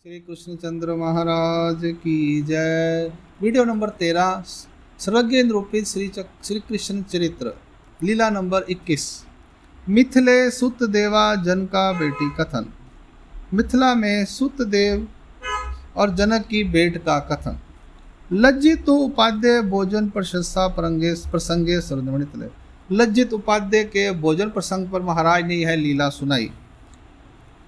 श्री कृष्णचंद्र महाराज की जय। Video number 13 सर्वज्ञ निरूपित श्री कृष्ण चरित्र लीला नंबर 21। मिथिले सुत देवा जन का बेटी कथन। मिथिला में सुत देव और जनक की बेट का कथन। लज्जित उपाध्याय भोजन प्रशंसा प्रसंगे सर्वमणितले। लज्जित उपाध्याय के भोजन प्रसंग पर महाराज ने यह लीला सुनाई।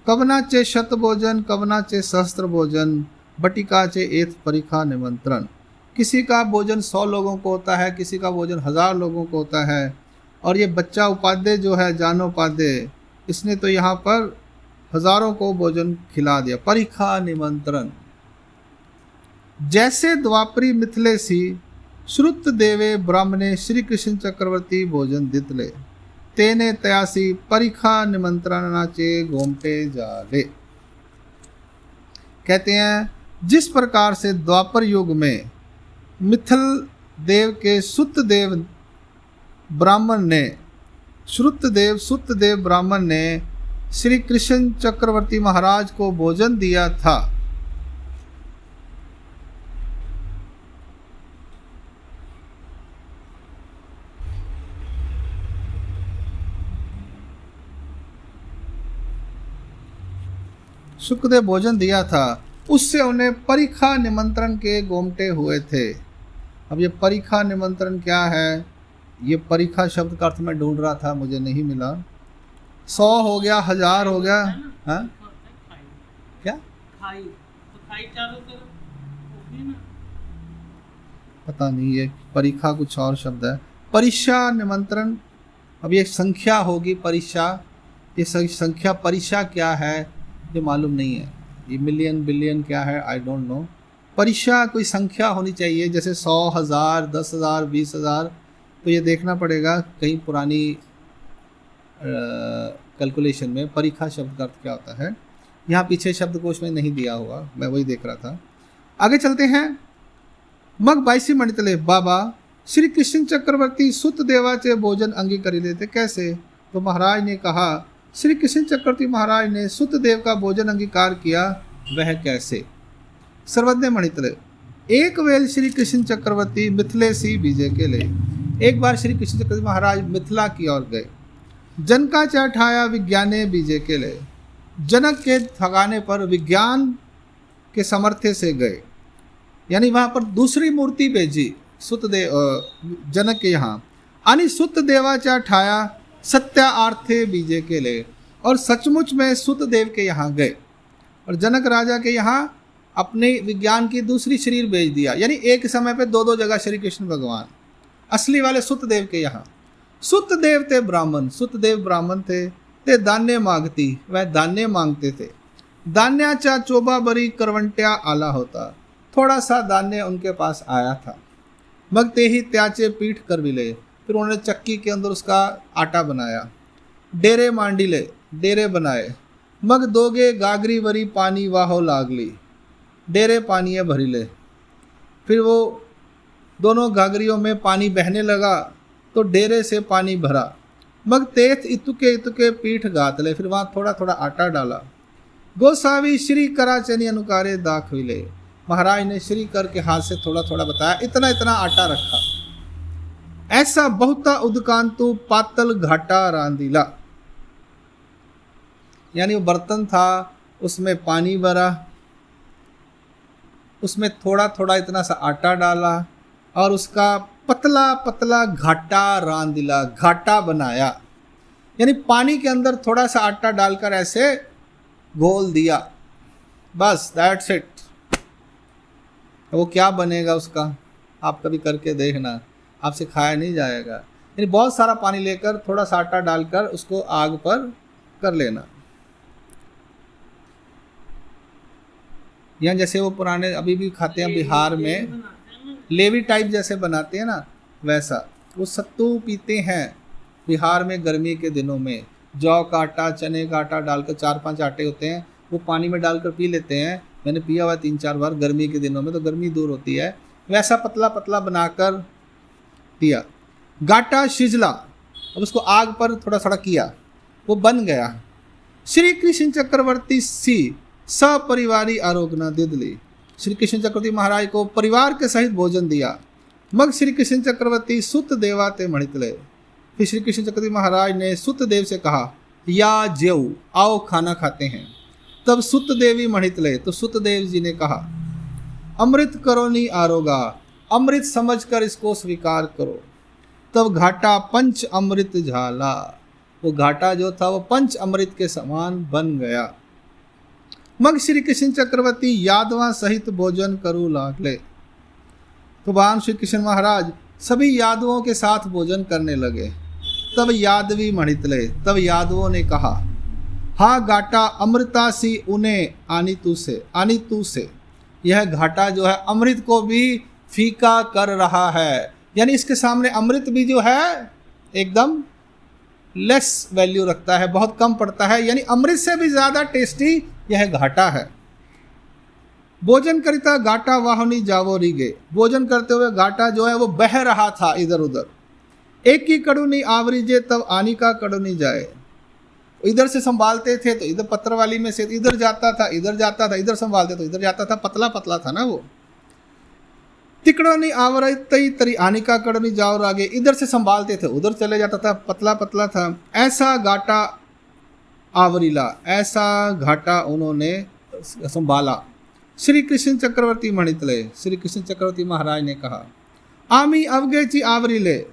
कवनाचे शत भोजन कवनाचे सहस्त्र भोजन बटिकाचे एथ परिखा निमंत्रण। किसी का भोजन 100 लोगों को होता है, किसी का भोजन 1000 लोगों को होता है। और ये बच्चा उपाध्याय जो है जानोपाध्याय, इसने तो यहाँ पर हजारों को भोजन खिला दिया। परिखा निमंत्रण। जैसे द्वापरी मिथिलेसी श्रुत देवे ब्राह्मणे श्री कृष्ण चक्रवर्ती भोजन दितले तेने तयासी परिखा निमंत्रणाचे गोमटे जाले। कहते हैं जिस प्रकार से द्वापर युग में मिथिल देव के सुत देव ब्राह्मण ने श्री कृष्ण चक्रवर्ती महाराज को भोजन दिया था, सुखदेव भोजन दिया था, उससे उन्हें परिखा निमंत्रण के गोमटे हुए थे। अब ये परिखा निमंत्रण क्या है? ये परिखा शब्द का अर्थ मैं ढूंढ रहा था, मुझे नहीं मिला। 100 हो गया, 1000 हो गया, हाँ क्या खाई? तो खाई चारों तरफ होगी ना? पता नहीं, ये परिखा कुछ और शब्द है। परिशा निमंत्रण, अब ये संख्या होगी परिशा। ये संख्या परिशा क्या है ये मालूम नहीं है। ये मिलियन बिलियन क्या है आई डोंट नो। परिशा कोई संख्या होनी चाहिए, जैसे 100, 1000, 10,000, 20,000। तो ये देखना पड़ेगा कहीं पुरानी कैलकुलेशन में परिखा शब्द का अर्थ क्या होता है। यहाँ पीछे शब्दकोश में नहीं दिया हुआ, मैं वही देख रहा था। आगे चलते हैं। मग 22 मणितले बाबा श्री कृष्ण चक्रवर्ती सुत देवाचे भोजन अंगीकारी लेते। कैसे? तो महाराज ने कहा श्री कृष्ण चक्रवर्ती महाराज ने सुत देव का भोजन अंगीकार किया, वह कैसे? सर्वज्ञ मणितले। एक वेल श्री कृष्ण चक्रवर्ती मिथिले सी बीजे के ले। एक बार श्री कृष्ण चक्रवर्ती महाराज मिथिला की ओर गए। जनका चठाया विज्ञाने बीजे के ले। जनक के ठगाने पर विज्ञान के समर्थ्य से गए, यानी वहाँ पर दूसरी मूर्ति भेजी सुतदेव जनक के यहाँ। यानी सुत देवा चठाया सत्या आर्थे बीजे के ले। और सचमुच में सुतदेव के यहाँ गए और जनक राजा के यहाँ अपने विज्ञान की दूसरी शरीर भेज दिया, यानी एक समय पे दो जगह श्री कृष्ण भगवान असली वाले सुतदेव के यहाँ। सुतदेव थे ब्राह्मण, सुतदेव ब्राह्मण थे, ते दान्य मांगती, वह दान्य मांगते थे। दान्याचा चोबा बरी करवंट्या आला होता, थोड़ा सा दान्य उनके पास आया था। मगते ही त्याचे पीठ कर विले, फिर उन्होंने चक्की के अंदर उसका आटा बनाया। डेरे मांडिले, डेरे बनाए। मग दोगे गागरी वरी पानी वाहो लागली, डेरे पानी भरी ले। फिर वो दोनों गागरियों में पानी बहने लगा तो डेरे से पानी भरा। मग तेथ इतुके पीठ गात ले, फिर वहाँ थोड़ा थोड़ा आटा डाला। गोसावी श्री कराचनी अनुकारे दाखविले, महाराज ने श्री कर के हाथ से थोड़ा थोड़ा बताया, इतना इतना आटा रखा। ऐसा बहुता उदकांतु पातल घाटा रांदीला, यानी वो बर्तन था, उसमें पानी भरा, उसमें थोड़ा थोड़ा इतना सा आटा डाला और उसका पतला पतला घाटा रांदिला, घाटा बनाया। यानी पानी के अंदर थोड़ा सा आटा डालकर ऐसे घोल दिया, बस दैट्स इट। वो क्या बनेगा उसका, आप कभी करके देखना, आपसे खाया नहीं जाएगा। यानी बहुत सारा पानी लेकर थोड़ा सा आटा डालकर उसको आग पर कर लेना। यहाँ जैसे वो पुराने अभी भी खाते हैं बिहार में, लेवी टाइप जैसे बनाते हैं ना, वैसा वो सत्तू पीते हैं बिहार में गर्मी के दिनों में। जौ का आटा, चने का आटा डालकर 4-5 आटे होते हैं, वो पानी में डालकर पी लेते हैं। मैंने पिया हुआ 3-4 बार गर्मी के दिनों में, तो गर्मी दूर होती है। वैसा पतला पतला बनाकर दिया। गाटा शिजला, अब उसको आग पर थोड़ा थोड़ा किया, वो बन गया। श्री कृष्ण चक्रवर्ती सी सपरिवारी आरोग्य दिदली। श्री कृष्ण चक्रवर्ती महाराज को परिवार के सहित भोजन दिया। मग श्री कृष्ण चक्रवर्ती सुत देवा ते मणितले। फिर श्री कृष्ण चक्रवर्ती महाराज ने सुत देव से कहा, या जेऊ, आओ खाना खाते हैं। तब सुत देवी मणितले, तो सुत देव जी ने कहा, अमृत करो नी आरोगा, अमृत समझकर इसको स्वीकार करो। तब घाटा पंच अमृत झाला, वो घाटा जो था वो पंच अमृत के समान बन गया। मग श्री कृष्ण चक्रवर्ती यादवा सहित भोजन करू लागले। तो भगवान श्री कृष्ण महाराज सभी यादवों के साथ भोजन करने लगे। तब यादवी मणितले, तब यादवों ने कहा, हा घाटा अमृता सी उन्हें आनी तू से, यह घाटा जो है अमृत को भी फीका कर रहा है। यानी इसके सामने अमृत भी जो है एकदम लेस वैल्यू रखता है, बहुत कम पड़ता है। यानी अमृत से भी ज़्यादा टेस्टी यह घाटा है। भोजन करिता घाटा वाहनी जावो रीगे, भोजन करते हुए घाटा जो है वो बह रहा था इधर उधर। एक की कड़ूनी आवरीजे तब आनी का कड़ूनी जाए। इधर से संभालते थे तो इधर पत्र वाली में से इधर जाता था, इधर जाता था, इधर संभालते तो इधर जाता था, पतला पतला था ना वो। तिकड़ोनी आवरतई तरी आनी का कड़नी जाओ रागे, इधर से संभालते थे उधर चले जाता था, पतला पतला था। ऐसा घाटा आवरीला, ऐसा घाटा उन्होंने संभाला। श्री कृष्ण चक्रवर्ती मणितले, श्री कृष्ण चक्रवर्ती महाराज ने कहा, आमी अवगेची आवरीले,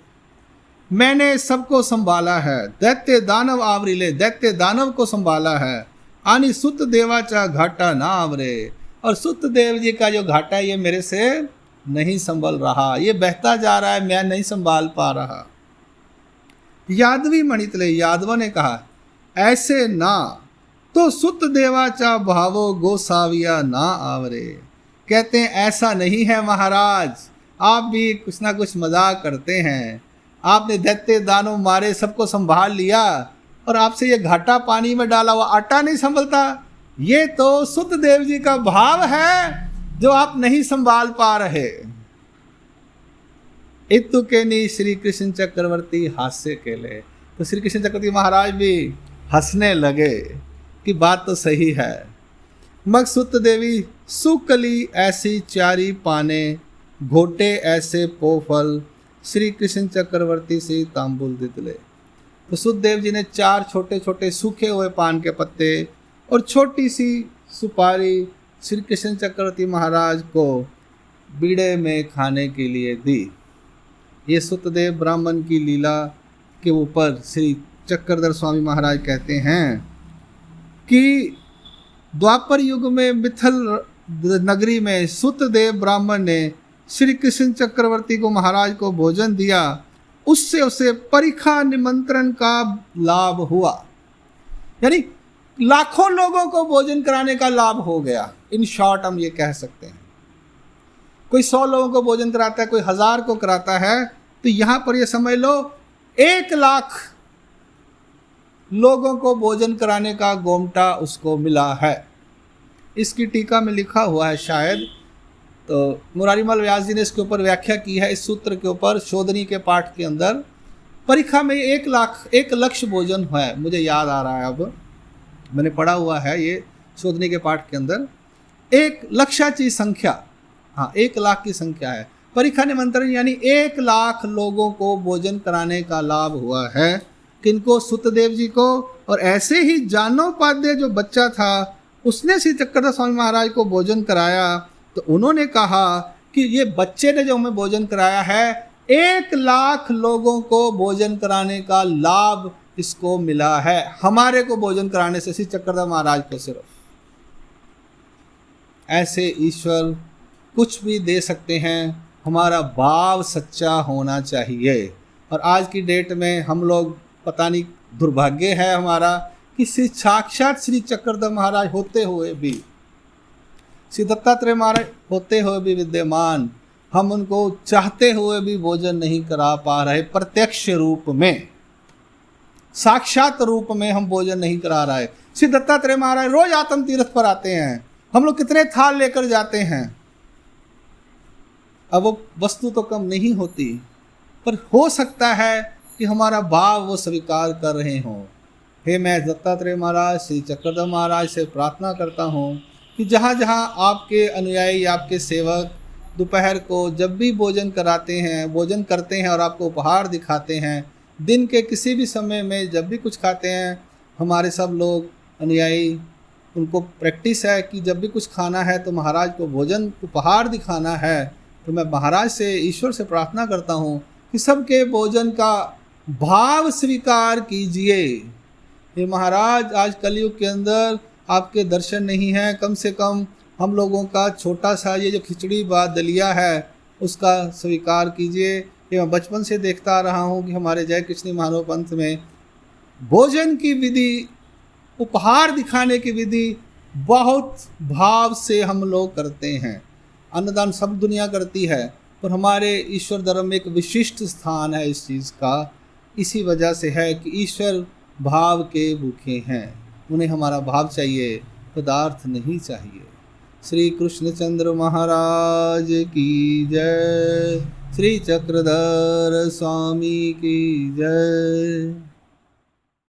मैंने सबको संभाला है। दैत्य दानव आवरीले, दैत्य दानव को संभाला है। आनी सुत देवाचा घाटा ना आवरे, और सुत देव जी का जो घाटा है ये मेरे से नहीं संभल रहा, ये बहता जा रहा है, मैं नहीं संभाल पा रहा। यादवी मणितले, यादव ने कहा, ऐसे ना तो सुत देवाचा भावो गोसाविया ना आवरे। कहते हैं ऐसा नहीं है महाराज, आप भी कुछ ना कुछ मजाक करते हैं। आपने दैत्य दानव मारे, सबको संभाल लिया, और आपसे ये घाटा पानी में डाला हुआ आटा नहीं संभलता। ये तो सुत देव जी का भाव है जो आप नहीं संभाल पा रहे। इतु के नी श्री कृष्ण चक्रवर्ती हास्य के ले, तो श्री कृष्ण चक्रवर्ती महाराज भी हंसने लगे कि बात तो सही है। मग सुत देवी सुकली ऐसी चारी पाने, घोटे ऐसे पोफल, श्री कृष्ण चक्रवर्ती से तांबुल दितले। तो सुखदेव जी ने 4 छोटे छोटे सूखे हुए पान के पत्ते और छोटी सी सुपारी श्री कृष्ण चक्रवर्ती महाराज को बीड़े में खाने के लिए दी। ये सुतदेव ब्राह्मण की लीला के ऊपर श्री चक्रधर स्वामी महाराज कहते हैं कि द्वापर युग में मिथिल नगरी में सुतदेव ब्राह्मण ने श्री कृष्ण चक्रवर्ती को महाराज को भोजन दिया, उससे उसे परीक्षा निमंत्रण का लाभ हुआ। यानी लाखों लोगों को भोजन कराने का लाभ हो गया। इन शॉर्ट हम ये कह सकते हैं, कोई 100 लोगों को भोजन कराता है, कोई 1000 को कराता है, तो यहाँ पर ये समझ लो 1 लाख लोगों को भोजन कराने का गोमटा उसको मिला है। इसकी टीका में लिखा हुआ है शायद, तो मुरारीमल व्यास जी ने इसके ऊपर व्याख्या की है इस सूत्र के ऊपर शोधनी के पाठ के अंदर। परीक्षा में 1 लक्ष भोजन है, मुझे याद आ रहा है, अब मैंने पढ़ा हुआ है ये शोधनी के पाठ के अंदर 1 लक्षाची संख्या, हाँ 1 लाख की संख्या है। परीक्षा निमंत्रण यानी 1 लाख लोगों को भोजन कराने का लाभ हुआ है। किनको? सुतदेव जी को। और ऐसे ही जानोपाध्याय जो बच्चा था उसने श्री चक्रधर स्वामी महाराज को भोजन कराया, तो उन्होंने कहा कि ये बच्चे ने जो हमें भोजन कराया है 1 लाख लोगों को भोजन कराने का लाभ इसको मिला है, हमारे को भोजन कराने से, श्री चक्रधर महाराज को सिर्फ। ऐसे ईश्वर कुछ भी दे सकते हैं, हमारा भाव सच्चा होना चाहिए। और आज की डेट में हम लोग पता नहीं, दुर्भाग्य है हमारा कि श्री साक्षात श्री चक्रधर महाराज होते हुए भी, श्री दत्तात्रेय महाराज होते हुए भी विद्यमान, हम उनको चाहते हुए भी भोजन नहीं करा पा रहे। प्रत्यक्ष रूप में, साक्षात रूप में हम भोजन नहीं करा रहे। श्री दत्तात्रेय महाराज रोज आत्म तीर्थ पर आते हैं, हम लोग कितने थाल लेकर जाते हैं। अब वो वस्तु तो कम नहीं होती, पर हो सकता है कि हमारा भाव वो स्वीकार कर रहे हों। हे मैं दत्तात्रेय महाराज, श्री चक्रधर महाराज से प्रार्थना करता हूँ कि जहाँ जहाँ आपके अनुयायी, आपके सेवक दोपहर को जब भी भोजन करते हैं और आपको उपहार दिखाते हैं, दिन के किसी भी समय में जब भी कुछ खाते हैं, हमारे सब लोग अनुयायी उनको प्रैक्टिस है कि जब भी कुछ खाना है तो महाराज को भोजन उपहार दिखाना है। तो मैं महाराज से, ईश्वर से प्रार्थना करता हूँ कि सबके भोजन का भाव स्वीकार कीजिए। ये महाराज, आज कलयुग के अंदर आपके दर्शन नहीं हैं, कम से कम हम लोगों का छोटा सा ये जो खिचड़ी दलिया है उसका स्वीकार कीजिए। ये मैं बचपन से देखता आ रहा हूँ कि हमारे जय कृष्ण मानव पंथ में भोजन की विधि, उपहार दिखाने की विधि बहुत भाव से हम लोग करते हैं। अन्नदान सब दुनिया करती है, पर हमारे ईश्वर धर्म में एक विशिष्ट स्थान है इस चीज़ का। इसी वजह से है कि ईश्वर भाव के भूखे हैं, उन्हें हमारा भाव चाहिए, पदार्थ नहीं चाहिए। श्री कृष्णचंद्र महाराज की जय, श्री चक्रधर स्वामी की जय।